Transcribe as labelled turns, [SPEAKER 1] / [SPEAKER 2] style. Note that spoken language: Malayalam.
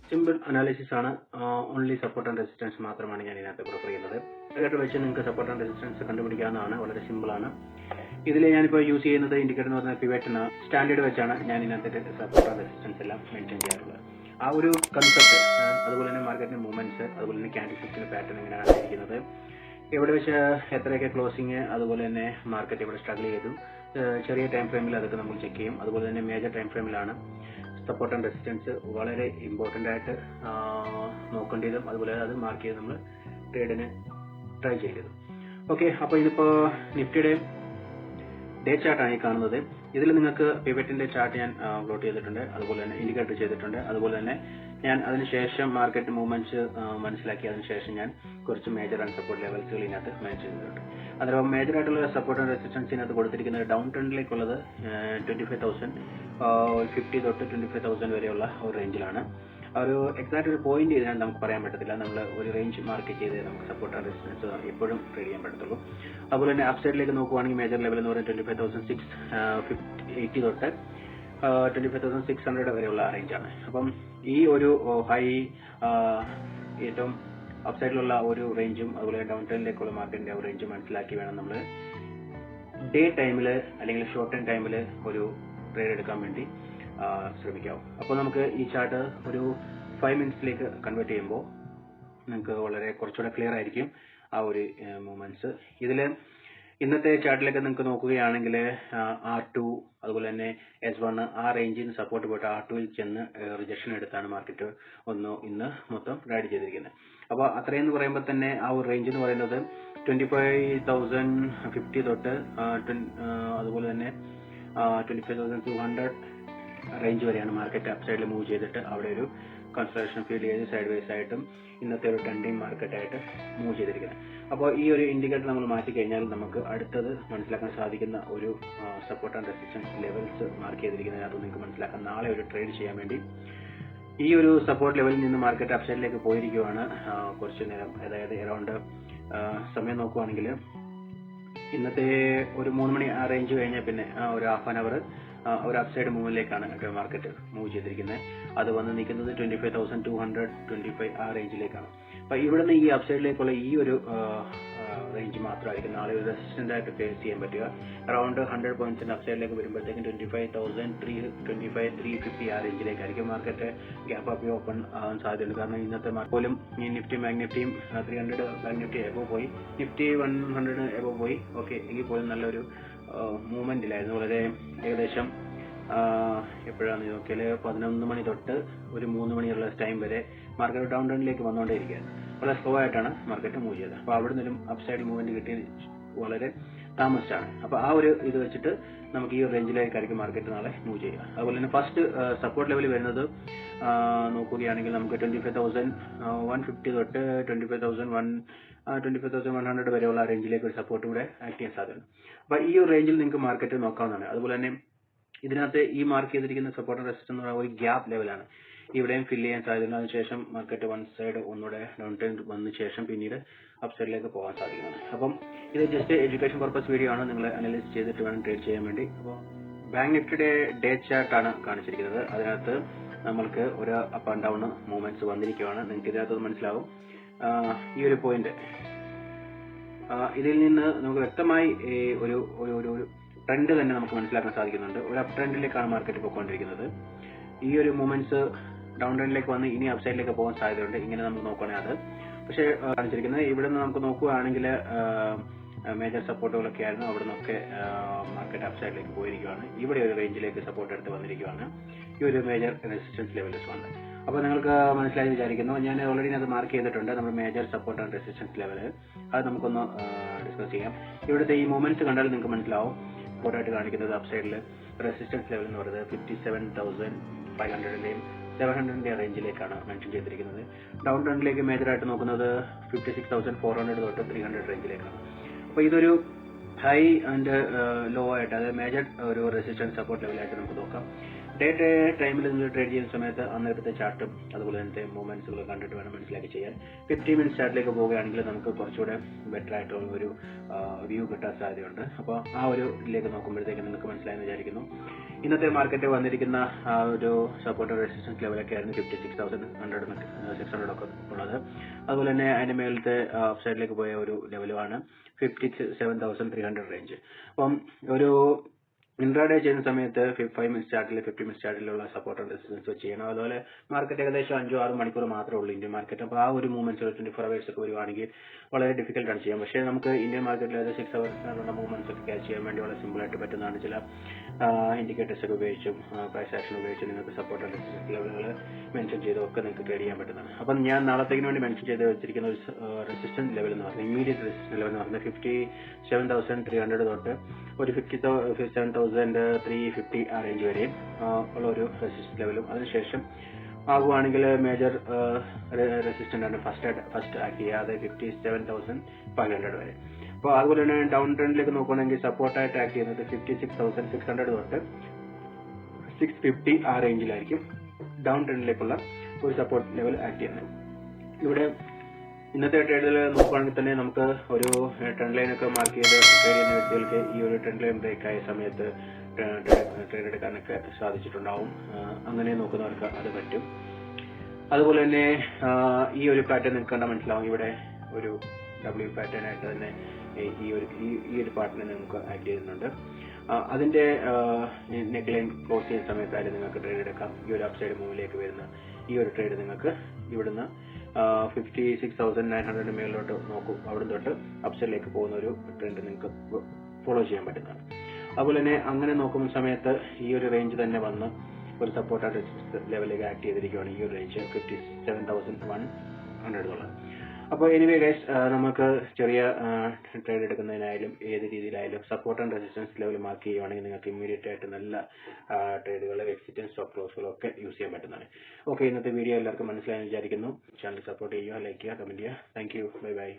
[SPEAKER 1] സിമ്പിൾ അനാലിസിസ് ആണ്. ഓൺലി സപ്പോർട്ട് ആൻഡ് റെസിസ്റ്റൻസ് മാത്രമാണ് ഞാൻ ഇതിനകത്ത് പ്രിഫർ ചെയ്യുന്നത്. ഇൻഡിക്കേറ്റർ വെച്ച് നിങ്ങൾക്ക് സപ്പോർട്ട് ആൻഡ് റെസിസ്റ്റൻസ് കണ്ടുപിടിക്കാവുന്നതാണ്. വളരെ സിമ്പിൾ ആണ്. ഇതിൽ ഞാനിപ്പോൾ യൂസ് ചെയ്യുന്നത് ഇൻഡിക്കേറ്റർ എന്ന് പറഞ്ഞാൽ പിവറ്റ് സ്റ്റാൻഡേർഡ് വെച്ചാണ് ഞാൻ ഇതിനകത്ത് സപ്പോർട്ട് ആൻഡ് റെസിസ്റ്റൻസ് എല്ലാം മെയിൻറ്റെയിൻ ചെയ്യാറുള്ളത്. ആ ഒരു കൺസെപ്റ്റ്, അതുപോലെ തന്നെ മാർക്കറ്റിന്റെ മൂവ്മെന്റ്സ്, അതുപോലെ തന്നെ ക്യാൻഡിൽ സ്റ്റിക്കിന്റെ പാറ്റേൺ എങ്ങനെയാണ് ഇരിക്കുന്നത്, എവിടെ വെച്ച് എത്രയൊക്കെ ക്ലോസിങ്, അതുപോലെ തന്നെ മാർക്കറ്റ് എവിടെ സ്ട്രഗിൾ ചെയ്തു, ചെറിയ ടൈം ഫ്രെയിമിൽ അതൊക്കെ നമ്മൾ ചെക്ക് ചെയ്യും. അതുപോലെ തന്നെ മേജർ ടൈം ഫ്രെയിമിലാണ് സപ്പോർട്ട് ആൻഡ് റെസിസ്റ്റൻസ് വളരെ ഇമ്പോർട്ടൻ്റ് ആയിട്ട് നോക്കേണ്ടതും അതുപോലെ അത് മാർക്ക് ചെയ്ത് നമ്മൾ ട്രേഡിന് ട്രൈ ചെയ്തത്. ഓക്കെ, അപ്പോൾ ഇതിപ്പോൾ നിഫ്റ്റിയുടെ ഡേ ചാർട്ടാണ് ഈ കാണുന്നത്. ഇതിൽ നിങ്ങൾക്ക് പിവറ്റിന്റെ ചാർട്ട് ഞാൻ പ്ലോട്ട് ചെയ്തിട്ടുണ്ട്, അതുപോലെ തന്നെ ഇൻഡിക്കേറ്റർ ചെയ്തിട്ടുണ്ട്. അതുപോലെ തന്നെ ഞാൻ അതിനുശേഷം മാർക്കറ്റ് മൂവ്മെന്റ്സ് മനസ്സിലാക്കി അതിനുശേഷം ഞാൻ കുറച്ച് മേജർ ആൻഡ് സപ്പോർട്ട് ലെവൽസുകൾ ഇതിനകത്ത് മെൻഷൻ ചെയ്തിട്ടുണ്ട്. അതിൽ മേജർ ആയിട്ടുള്ള സപ്പോർട്ട് ആൻഡ് റെസിസ്റ്റൻസ് ഇതിനകത്ത് കൊടുത്തിരിക്കുന്നത് ഡൗൺ ട്രെൻഡിലേക്കുള്ളത് 25,050 തൊട്ട് 25,000 വരെയുള്ള ഒരു റേഞ്ചിലാണ്. ഒരു എക്സാക്ട് ഒരു പോയിന്റ് ഇതിനകത്ത് നമുക്ക് പറയാൻ പറ്റത്തില്ല. നമ്മൾ ഒരു റേഞ്ച് മാർക്ക് ചെയ്ത് നമുക്ക് സപ്പോർട്ട് ആൻഡ് റെസിസ്റ്റൻസ് എപ്പോഴും ട്രേഡ് ചെയ്യാൻ പറ്റത്തുള്ളൂ. അതുപോലെ തന്നെ അപ്പ് സൈഡിലേക്ക് നോക്കുവാണെങ്കിൽ മേജർ ലെവൽ എന്ന് പറയുന്നത് 25,680 തൊട്ട് 25,600 വരെയുള്ള റേഞ്ചാണ്. അപ്പം ഈ ഒരു ഹൈ ഏറ്റവും അപ്പ് സൈഡിലുള്ള ഒരു റേഞ്ചും അതുപോലെ ഡൗൺ ട്രെൻഡിലേക്കുള്ള മാർക്കറ്റിന്റെ ഒരു റേഞ്ചും മനസ്സിലാക്കി വേണം നമ്മൾ ഡേ ടൈമിൽ അല്ലെങ്കിൽ ഷോർട്ട് ടൈം ടൈമിൽ ഒരു ട്രേഡ് എടുക്കാൻ വേണ്ടി ശ്രമിക്കാവും. അപ്പോൾ നമുക്ക് ഈ ചാർട്ട് ഒരു 5 മിനിറ്റ്സിലേക്ക് കൺവേർട്ട് ചെയ്യുമ്പോൾ നിങ്ങൾക്ക് വളരെ കുറച്ചുകൂടെ ക്ലിയർ ആയിരിക്കും ആ ഒരു മൂവ്മെന്റ്സ്. ഇതിൽ ഇന്നത്തെ ചാർട്ടിലേക്ക് നിങ്ങൾക്ക് നോക്കുകയാണെങ്കിൽ R2 അതുപോലെ തന്നെ S1 ആ റേഞ്ചിൽ നിന്ന് സപ്പോർട്ട് പോയിട്ട് R2ൽ ചെന്ന് റിജക്ഷൻ എടുത്താണ് മാർക്കറ്റ് ഇന്ന് മൊത്തം റൈഡ് ചെയ്തിരിക്കുന്നത്. അപ്പോൾ അത്രയെന്ന് പറയുമ്പോൾ തന്നെ ആ ഒരു റേഞ്ച് എന്ന് പറയുന്നത് 25,050 തൊട്ട് അതുപോലെ തന്നെ 25,200 റേഞ്ച് വരെയാണ് മാർക്കറ്റ് അപ്പ് സൈഡിൽ മൂവ് ചെയ്തിട്ട് അവിടെ ഒരു കൺസൾട്ടേഷൻ ഫീൽ ചെയ്ത് സൈഡ് വൈസ് ആയിട്ടും ഇന്നത്തെ ഒരു ട്രെൻഡിങ് മാർക്കറ്റായിട്ട് മൂവ് ചെയ്തിരിക്കുന്നത്. അപ്പോൾ ഈ ഒരു ഇൻഡിക്കേറ്റർ നമ്മൾ മാറ്റി കഴിഞ്ഞാൽ നമുക്ക് അടുത്തത് മനസ്സിലാക്കാൻ സാധിക്കുന്ന ഒരു support and resistance levels mark ചെയ്തിരിക്കുന്നതിനകത്ത് നിങ്ങൾക്ക് മനസ്സിലാക്കാം. നാളെ ഒരു ട്രേഡ് ചെയ്യാൻ വേണ്ടി ഈ ഒരു സപ്പോർട്ട് ലെവലിൽ നിന്ന് മാർക്കറ്റ് അപ്പ് സൈഡിലേക്ക് പോയിരിക്കുകയാണ് കുറച്ചു നേരം. അതായത് അറൗണ്ട് സമയം നോക്കുവാണെങ്കിൽ ഇന്നത്തെ ഒരു 3 മണി ആ റേഞ്ച് കഴിഞ്ഞാൽ പിന്നെ ഒരു ഹാഫ് ആൻ അവർ ഒരു അപ്പ് സൈഡ് മൂവിലേക്കാണ് മാർക്കറ്റ് മൂവ് ചെയ്തിരിക്കുന്നത്. അത് വന്ന് നിൽക്കുന്നത് 25,225 ആ റേഞ്ചിലേക്കാണ്. അപ്പൊ ഇവിടുന്ന് ഈ അപ്പ് സൈഡിലേക്കുള്ള ഈ ഒരു റേഞ്ച് മാത്രമായിരിക്കും നാളെ ഒരു റെസിസ്റ്റന്റ് ആയിട്ട് ഫേസ് ചെയ്യാൻ പറ്റുക. അറൌണ്ട് 100 പോയിന്റ്സിന്റെ അപ്പ് സൈഡിലേക്ക് വരുമ്പോഴത്തേക്കും 25,350 ആ റേഞ്ചിലേക്കായിരിക്കും മാർക്കറ്റ് ഗ്യാപ്പ് അപ്പ് ഓപ്പൺ ആകാൻ സാധ്യതയുണ്ട്. കാരണം ഇന്നത്തെ പോലും ഈ നിഫ്റ്റി ബാങ്ക് നിഫ്റ്റിയും 300 ബാങ്ക് നിഫ്റ്റി എബോ പോയി, നിഫ്റ്റി 100 എബോ പോയി. ഓക്കെ, എങ്കിൽ പോലും നല്ലൊരു മൂവ്മെന്റിലായിരുന്നു. വളരെ ഏകദേശം എപ്പോഴാണ് നോക്കിയാൽ 11 മണി തൊട്ട് ഒരു 3 മണിയുള്ള ടൈം വരെ മാർക്കറ്റ് ഡൗൺ ട്രെൻഡിലേക്ക് വന്നുകൊണ്ടേയിരിക്കുകയാണ്. വളരെ സ്ലോ ആയിട്ടാണ് മാർക്കറ്റ് മൂവ് ചെയ്തത്. അപ്പോൾ അവിടെ നിന്നും അപ്പ് സൈഡ് മൂവ്മെന്റ് കിട്ടിയത് വളരെ താമസിച്ചാണ്. അപ്പോൾ ആ ഒരു ഇത് വെച്ചിട്ട് നമുക്ക് ഈ റേഞ്ചിലേക്കായിരിക്കും മാർക്കറ്റ് നാളെ മൂവ് ചെയ്യുക. അതുപോലെ തന്നെ ഫസ്റ്റ് സപ്പോർട്ട് ലെവൽ വരുന്നത് നോക്കുകയാണെങ്കിൽ നമുക്ക് 25,150 തൊട്ട് 25,100 വരെയുള്ള റേഞ്ചിലേക്ക് ഒരു സപ്പോർട്ട് കൂടെ ആക്ട് ചെയ്യാൻ സാധ്യതയുണ്ട്. അപ്പൊ ഈ ഒരു റേഞ്ചിൽ നിങ്ങൾക്ക് മാർക്കറ്റ് നോക്കാവുന്നതാണ്. അതുപോലെ തന്നെ ഇതിനകത്ത് ഈ മാർക്ക് ചെയ്തിരിക്കുന്ന സപ്പോർട്ട് റെസിസ്റ്റൻസ് എന്ന് പറയുന്ന ഒരു ഗ്യാപ്പ് ലെവലാണ്. ഇവിടെയും ഫില്ല് ചെയ്യാൻ സാധ്യതയുണ്ട്. അതിനുശേഷം മാർക്കറ്റ് വൺ സൈഡ് ഒന്നുകൂടെ ഡൗൺ ട്രെൻഡ് വന്ന ശേഷം പിന്നീട് അപ്പ് സൈഡിലേക്ക് പോകാൻ സാധിക്കുന്നതാണ്. അപ്പം ഇത് ജസ്റ്റ് എഡ്യൂക്കേഷൻ പർപ്പസ് വീഡിയോ ആണ്, നിങ്ങൾ അനലൈസ് ചെയ്തിട്ട് വേണം ട്രേഡ് ചെയ്യാൻ വേണ്ടി. അപ്പോൾ ബാങ്ക് നിഫ്റ്റിയുടെ ഡേ ചാർട്ടാണ് കാണിച്ചിരിക്കുന്നത്. അതിനകത്ത് നമ്മൾക്ക് ഒരു അപ്പ് ആൻഡ് ഡൗൺ മൂവ്മെന്റ്സ് വന്നിരിക്കുകയാണ്. നിങ്ങൾക്ക് ഇതിനകത്ത് മനസ്സിലാവും ഈ ഒരു പോയിന്റ്. ഇതിൽ നിന്ന് നമുക്ക് വ്യക്തമായി ഒരു ട്രെൻഡ് തന്നെ നമുക്ക് മനസ്സിലാക്കാൻ സാധിക്കുന്നുണ്ട്. ഒരു അപ്പ് ട്രെൻഡിലേക്കാണ് മാർക്കറ്റ് പോയിക്കൊണ്ടിരിക്കുന്നത്. ഈ ഒരു മൂവ്മെന്റ്സ് ഡൗൺ ട്രെൻഡിലേക്ക് വന്ന് ഇനി അപ്പ് സൈഡിലേക്ക് പോകാൻ സാധ്യതയുണ്ട്. ഇങ്ങനെ നമുക്ക് നോക്കുകയാണെങ്കിൽ അത് പക്ഷേ കാണിച്ചിരിക്കുന്നത് ഇവിടെ നിന്ന് നമുക്ക് നോക്കുകയാണെങ്കിൽ മേജർ സപ്പോർട്ടുകളൊക്കെ ആയിരുന്നു. അവിടെ നിന്നൊക്കെ മാർക്കറ്റ് അപ്പ് സൈഡിലേക്ക് പോയിരിക്കുകയാണ്. ഇവിടെ ഒരു റേഞ്ചിലേക്ക് സപ്പോർട്ട് എടുത്ത് വന്നിരിക്കുകയാണ്. ഈ ഒരു മേജർ റെസിസ്റ്റൻസ് ലെവൽസ് വന്ന് അപ്പോൾ നിങ്ങൾക്ക് മനസ്സിലായി വിചാരിക്കുന്നു. ഞാൻ ഓൾറെഡി അത് മാർക്ക് ചെയ്തിട്ടുണ്ട് നമ്മുടെ major support and resistance level. അത് നമുക്കൊന്ന് ഡിസ്കസ് ചെയ്യാം. ഇവിടുത്തെ ഈ മൂവ്മെന്റ്സ് കണ്ടാൽ നിങ്ങൾക്ക് മനസ്സിലാവും. സപ്പോർട്ടായിട്ട് കാണിക്കുന്നത് അപ്പ് സൈഡിൽ റെസിസ്റ്റൻസ് ലെവൽ എന്ന് പറയുന്നത് 57,500ന്റെയും 700ന്റെ റേഞ്ചിലേക്കാണ് മെൻഷൻ ചെയ്തിരിക്കുന്നത്. ഡൗൺ ട്രെൻഡിലേക്ക് മേജറായിട്ട് നോക്കുന്നത് 56,400 തൊട്ട് 300 റേഞ്ചിലേക്കാണ്. അപ്പോൾ ഇതൊരു ഹൈ ആൻഡ് ലോ ആയിട്ട്, അതായത് മേജർ ഒരു റെസിസ്റ്റൻസ് സപ്പോർട്ട് ലെവലായിട്ട് നമുക്ക് നോക്കാം. ഡേ ടൈമിൽ നിങ്ങൾ ട്രേഡ് ചെയ്യുന്ന സമയത്ത് അന്നേരത്തെ ചാർട്ടും അതുപോലെ തന്നെ മൂവ്മെന്റ്സുകൾ കണ്ടിട്ട് വേണം മനസ്സിലാക്കി ചെയ്യാൻ. 50 മിനിറ്റ് ചാർട്ടിലേക്ക് പോവുകയാണെങ്കിൽ നമുക്ക് കുറച്ചുകൂടെ ബെറ്റർ ആയിട്ടുള്ള ഒരു വ്യൂ കിട്ടാൻ സാധ്യതയുണ്ട്. അപ്പോൾ ആ ഒരു ഇതിലേക്ക് നോക്കുമ്പോഴത്തേക്ക് നിങ്ങൾക്ക് മനസ്സിലായെന്ന് വിചാരിക്കുന്നു. ഇന്നത്തെ മാർക്കറ്റ് വന്നിരിക്കുന്ന ആ ഒരു സപ്പോർട്ട് റെസിസ്റ്റൻസ് ലെവലൊക്കെ ആയിരുന്നു 56,600 ഒക്കെ ഉള്ളത്. അതുപോലെ തന്നെ അതിന്റെ മേലത്തെ സൈഡിലേക്ക് പോയ ഒരു ലെവലുമാണ് 57,300 റേഞ്ച്. അപ്പം ഒരു ഇൻട്രാഡേ ചെയ്യുന്ന സമയത്ത് 5 മിനിറ്റ് ചാർട്ടിൽ 50 മിനിറ്റ് ചാർട്ടിലുള്ള സപ്പോർട്ട് റെസിസ്റ്റൻസ് വെച്ച് ചെയ്യണം. അതുപോലെ മാർക്കറ്റ് ഏകദേശം 5-6 മണിക്കൂർ മാത്രമേ ഉള്ളൂ ഇന്ത്യൻ മാർക്കറ്റ്. അപ്പോൾ ആ ഒരു മൂവ്മെന്റ്സ് 24 hours ഒക്കെ വരുവാണെങ്കിൽ വളരെ ഡിഫിക്കൽട്ട് ആണ് ചെയ്യാൻ. പക്ഷേ നമുക്ക് ഇന്ത്യൻ മാർക്കറ്റിൽ 6 hours മൂവ്മെന്റ്സ് ഒക്കെ ക്യാച്ച് ചെയ്യാൻ വേണ്ടി വളരെ സിമ്പിൾ ആയിട്ട് പറ്റുന്നതാണ്. ചില ഇൻഡിക്കേറ്റേഴ്സ് ഒക്കെ ഉപയോഗിച്ചും പ്രൈസ് ആക്ഷൻ ഉപയോഗിച്ചും നിങ്ങൾക്ക് സപ്പോർട്ട് റെസിസ്റ്റൻസ് ലെവലുകൾ മെൻഷൻ ചെയ്തൊക്കെ നിങ്ങൾക്ക് ട്രേഡ് ചെയ്യാൻ പറ്റുന്നതാണ്. അപ്പം ഞാൻ നാളത്തേക്കിന് വേണ്ടി മെൻഷൻ ചെയ്ത് വെച്ചിരിക്കുന്ന ഒരു റെസിസ്റ്റൻസ് ലെവൽ എന്ന് പറഞ്ഞാൽ ഇമ്മീഡിയറ്റ് റെസിസ്റ്റൻസ് ലെവൽ എന്ന് പറഞ്ഞാൽ 57,300 തൊട്ട് ഒരു 57,350 ആ റേഞ്ച് വരെയും ഉള്ള ഒരു റെസിസ്റ്റൻസ് ലെവലും അതിനുശേഷം ആകുവാണെങ്കിൽ മേജർ റെസിസ്റ്റന്റ് ആണ് ഫസ്റ്റ് ആക്കി അത് 57,500 വരെ. അപ്പോൾ അതുപോലെ തന്നെ ഡൗൺ ട്രെൻഡിലേക്ക് നോക്കുകയാണെങ്കിൽ സപ്പോർട്ടായിട്ട് ആക്ട് ചെയ്യുന്നത് 56,600 തൊട്ട് 650 ആ റേഞ്ചിലായിരിക്കും ഡൗൺ ട്രെൻഡിലേക്കുള്ള ഒരു സപ്പോർട്ട് ലെവൽ ആക്ട് ചെയ്യുന്നത്. ഇവിടെ ഇന്നത്തെ ട്രേഡിൽ നോക്കുകയാണെങ്കിൽ തന്നെ നമുക്ക് ഒരു ട്രെൻഡ് ലൈൻ ഒക്കെ മാർക്ക് ചെയ്ത് ട്രേഡ് ചെയ്യുന്ന വ്യക്തികൾക്ക് ഈ ഒരു ട്രെൻഡ് ലൈൻ ബ്രേക്ക് ആയ സമയത്ത് ട്രേഡ് എടുക്കാനൊക്കെ സാധിച്ചിട്ടുണ്ടാവും. അങ്ങനെ നോക്കുന്നവർക്ക് അത് പറ്റും. അതുപോലെ തന്നെ ഈ ഒരു പാറ്റേൺ നിങ്ങൾക്ക് കണ്ടാൽ മനസ്സിലാവും. ഇവിടെ ഒരു W പാറ്റേൺ ആയിട്ട് തന്നെ ഈ ഒരു പാറ്റേൺ നമുക്ക് ആക്ട് ചെയ്യുന്നുണ്ട്. അതിന്റെ നെക്ക് ലൈൻ ക്ലോസ് ചെയ്യുന്ന സമയത്തായാലും നിങ്ങൾക്ക് ട്രേഡ് എടുക്കാം. ഈ ഒരു അപ്സൈഡ് മൂവിലേക്ക് വരുന്ന ഈ ഒരു ട്രേഡ് നിങ്ങൾക്ക് ഇവിടുന്ന് 56,900 മേളിലോട്ട് നോക്കും. അവിടെ തൊട്ട് അപ്സൈഡിലേക്ക് പോകുന്ന ഒരു ട്രെൻഡ് നിങ്ങൾക്ക് ഫോളോ ചെയ്യാൻ പറ്റുന്നതാണ്. അതുപോലെ തന്നെ അങ്ങനെ നോക്കുന്ന സമയത്ത് ഈ ഒരു റേഞ്ച് തന്നെ വന്ന് ഒരു സപ്പോർട്ട് ലെവലിലേക്ക് ആക്ട് ചെയ്തിരിക്കുകയാണ്. ഈ ഒരു റേഞ്ച് 57,100. അപ്പോൾ എനിവേ ഗൈസ്, നമുക്ക് ചെറിയ ട്രേഡ് എടുക്കുന്നതിനായാലും ഏത് രീതിയിലായാലും support and resistance level mark ചെയ്യുവാണെങ്കിൽ നിങ്ങൾക്ക് ഇമ്മീഡിയറ്റ് ആയിട്ട് നല്ല ട്രേഡുകൾ എക്സിറ്റും സ്റ്റോപ്പ് ലോസുകളും ഒക്കെ യൂസ് ചെയ്യാൻ പറ്റുന്നതാണ്. ഓക്കെ, ഇന്നത്തെ വീഡിയോ എല്ലാവർക്കും മനസ്സിലായെന്ന് വിചാരിക്കുന്നു. ചാനൽ സപ്പോർട്ട് ചെയ്യുക, ലൈക്ക് ചെയ്യുക, കമന്റ് ചെയ്യുക. Thank you. Bye bye.